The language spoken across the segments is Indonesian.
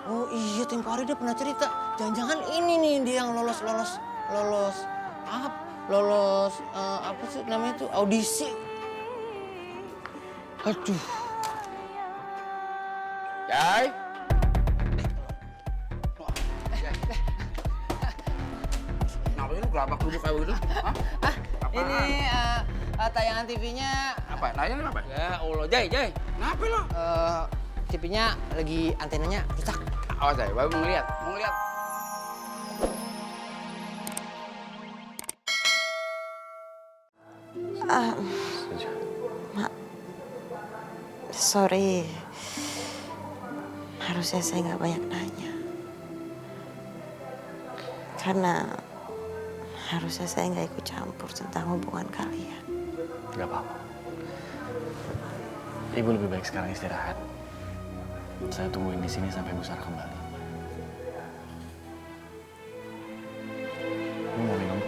Oh iya, tempo hari dia pernah cerita. Jangan-jangan ini nih dia yang lolos apa? Apa sih namanya itu? Audisi. Aduh. Yai. Kenapa lu gelabak duduk kayak begitu? Hah? Apaan? Ini tayangan TV-nya. Apa? Nanya apa? Ya Allah, Jay. Kenapa lu? TV-nya lagi antenanya rusak. Awas Jai, baru mau ngeliat. Sorry, harusnya saya nggak banyak nanya. Karena harusnya saya nggak ikut campur tentang hubungan kalian. Gak apa-apa. Ibu lebih baik sekarang istirahat. Saya tungguin di sini sampai Bu Sarah kembali. Ibu mau minum?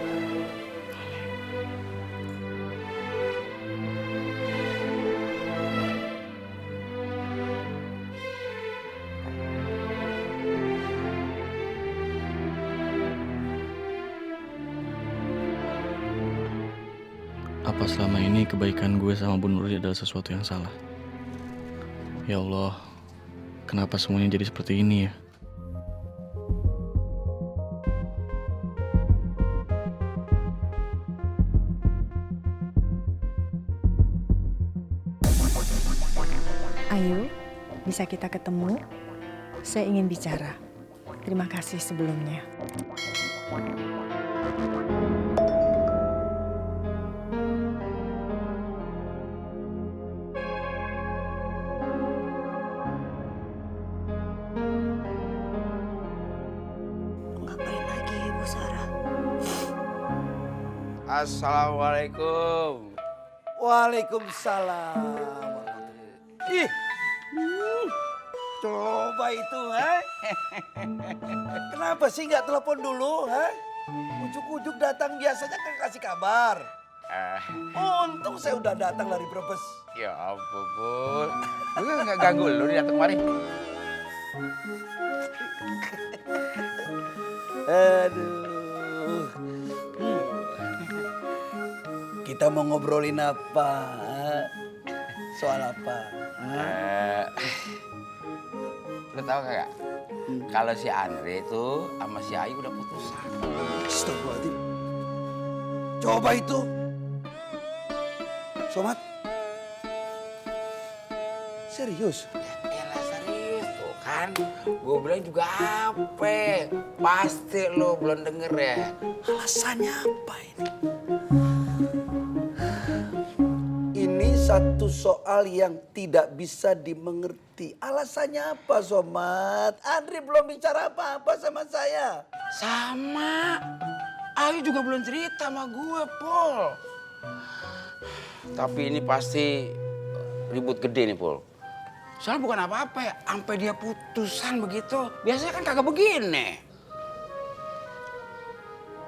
Apa selama ini kebaikan gue sama Bu Nurdi adalah sesuatu yang salah? Ya Allah, kenapa semuanya jadi seperti ini ya? Ayo, bisa kita ketemu? Saya ingin bicara. Terima kasih sebelumnya. Ngapain lagi Bu Sarah? Assalamualaikum. Waalaikumsalam. Ih, coba itu, ha? Kenapa sih nggak telepon dulu, ha? Ujuk-ujuk datang biasanya kan kasih kabar. Untung saya udah datang dari Brebes. Ya ampun, Bul. Lu nggak ganggu lu datang kemari? Aduh. Kita mau ngobrolin apa? Ha? Soal apa? Ha? Lu tahu kagak? Kalau si Andre itu sama si Ayu udah putusan. Astagfirullahaladzim. Coba itu. Somat. Serius? Elah serius tuh kan. Gue bilang juga apa? Pasti lo belum denger ya. Alasannya apa ini? Ini satu soal yang tidak bisa dimengerti. Alasannya apa, Somat? Andri belum bicara apa-apa sama saya. Sama. Ayu juga belum cerita sama gue, Pol. Tapi ini pasti ribut gede nih, Pol. Soalnya bukan apa-apa ya, sampai dia putusan begitu. Biasanya kan kagak begini.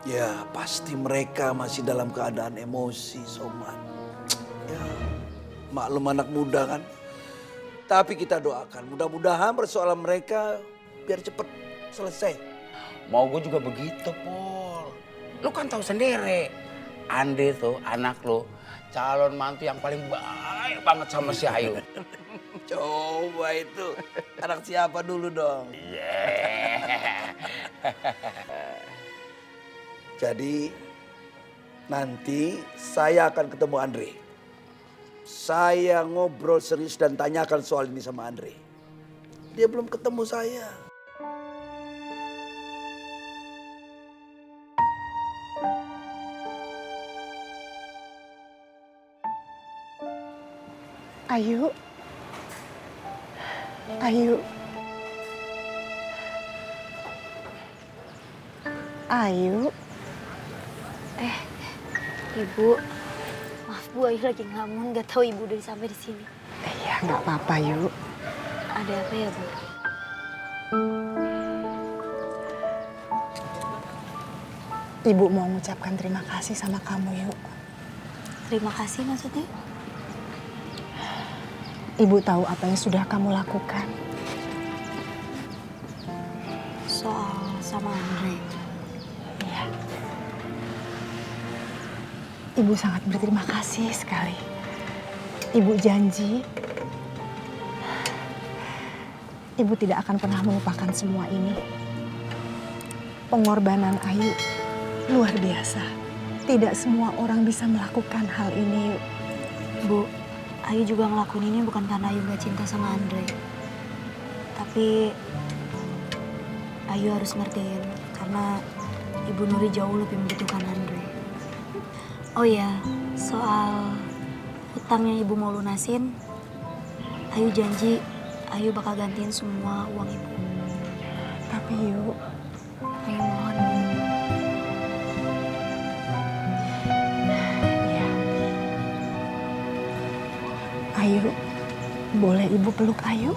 Ya, pasti mereka masih dalam keadaan emosi, Somat. Ya, maklum anak muda kan. Tapi kita doakan, mudah-mudahan persoalan mereka biar cepet selesai. Mau gue juga begitu, Pol. Lu kan tahu sendiri, Ande tuh anak lu calon mantu yang paling baik banget sama si Ayu. Coba itu, anak siapa dulu dong? Jadi nanti saya akan ketemu Andre. Saya ngobrol serius dan tanyakan soal ini sama Andre. Dia belum ketemu saya. Ayu. Ayu. Ayu. Ibu, maaf Bu, Ayu lagi ngelamun, nggak tahu Ibu udah sampai di sini. Ya, nggak apa-apa, Yu. Ada apa ya, Bu? Ibu mau mengucapkan terima kasih sama kamu, Yu. Terima kasih maksudnya? Ibu tahu apa yang sudah kamu lakukan. sama Andre. Iya. Ibu sangat berterima kasih sekali. Ibu janji, Ibu tidak akan pernah melupakan semua ini. Pengorbanan Ayu luar biasa. Tidak semua orang bisa melakukan hal ini. Bu, Ayu juga ngelakuin ini bukan karena Ayu gak cinta sama Andre. Tapi Ayu harus ngertiin karena Ibu Nuri jauh lebih membutuhkan Andre. Oh ya, soal hutang yang Ibu mau lunasin, Ayu janji Ayu bakal gantiin semua uang Ibu. Tapi yuk, Ayu mohon. ya. Ayu, boleh Ibu peluk Ayu?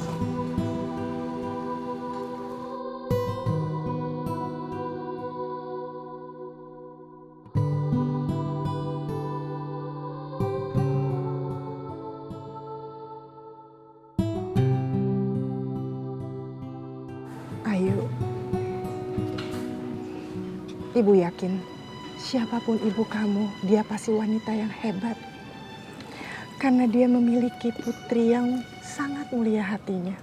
Ayu, Ibu yakin siapapun ibu kamu, dia pasti wanita yang hebat. Karena dia memiliki putri yang sangat mulia hatinya.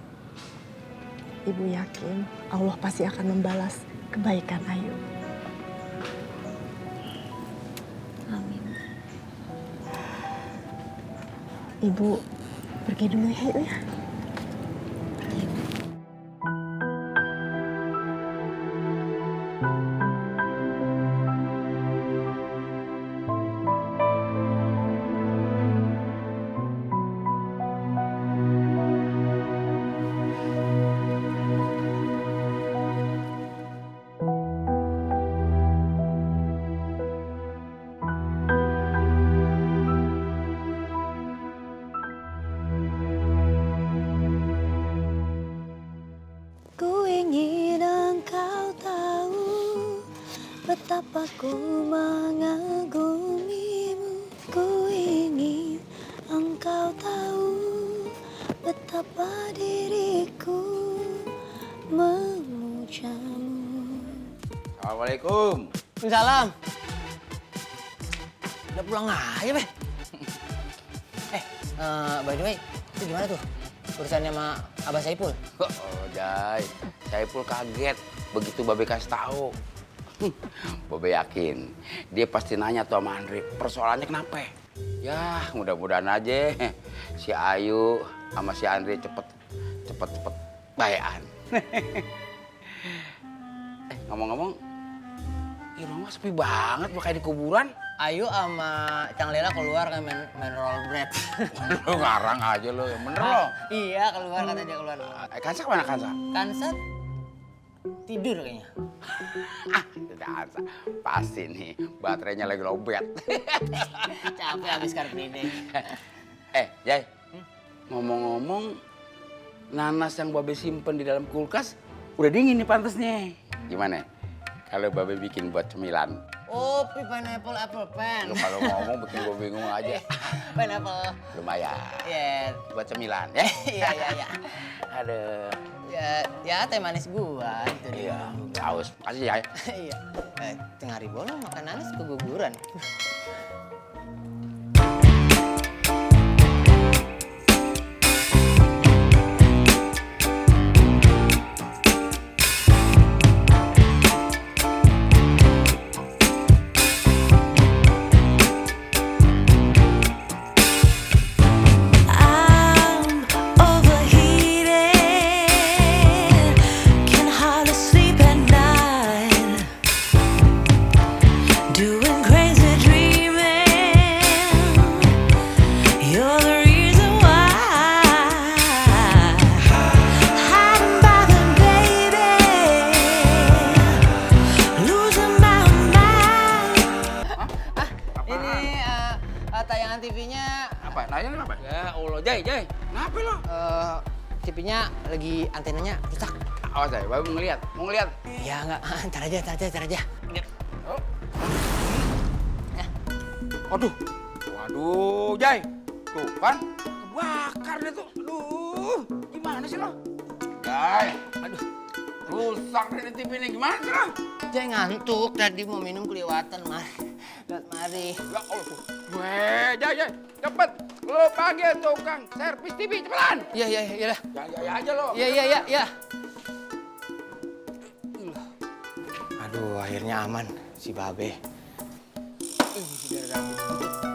Ibu yakin Allah pasti akan membalas kebaikan Ayu. Amin. Ibu pergi dulu ya, Ayu ya. Ku ingin engkau tahu betapa ku mengagumimu. Ku ingin engkau tahu betapa diriku memujamu. Assalamualaikum. Waalaikumsalam. Udah pulang aja, Beh. By the way, itu gimana tuh? Urusannya sama Abah Saipul? Oh, Jai. Saipul kaget begitu Babe kasih tahu. Babe yakin dia pasti nanya tuh sama Andre, persoalannya kenapa? Ya, mudah-mudahan aja si Ayu sama si Andre cepet bayan. Ngomong-ngomong, ini rumah sepi banget, kayak di kuburan. Ayu sama Cang Lela keluar kan main rollerblade. Lu ngarang aja lo, yang bener lo. Iya, keluar kata dia keluar. Kansa kemana Kansa? Kansat tidur kayaknya. Tidak Kansa, pasti nih baterainya lagi lowbat. Capek habis Car Free Day. Jai, ngomong-ngomong, nanas yang Babe simpen di dalam kulkas udah dingin nih pantasnya. Gimana? Kalau Babe bikin buat cemilan. Oh, pineapple apple pen. Lu kalau ngomong bikin gue bingung aja. Pineapple. Lumayan. Iya. Buat cemilan ya. Iya. Aduh. Ya teh manis gua itu dia. Iya, haus. Makasih ya. Iya. Tengah hari bolong makan nanas keguguran. Tayangan TV-nya Apa? Nanya apa? Ya Allah, Jai. Kenapa lo? TV-nya lagi antenanya rusak. Awas Jai, Babe mau ngeliat. Ya enggak, ntar aja. Oh. Waduh, Jai. Tuh kan, kebakar deh tuh. Aduh, gimana sih lo? Jai, Rusak dari TV ini gimana sekarang? Saya ngantuk tadi mau minum kelewatan, Mas. Lihat mari. Ya Allah. Weh, jaya, cepet. Lo panggil tukang servis TV, cepetan. Iya, iya, iya lah. Ya aja lo. Iya, iya, iya, iya. Aduh, akhirnya aman si Babe. Gara-gara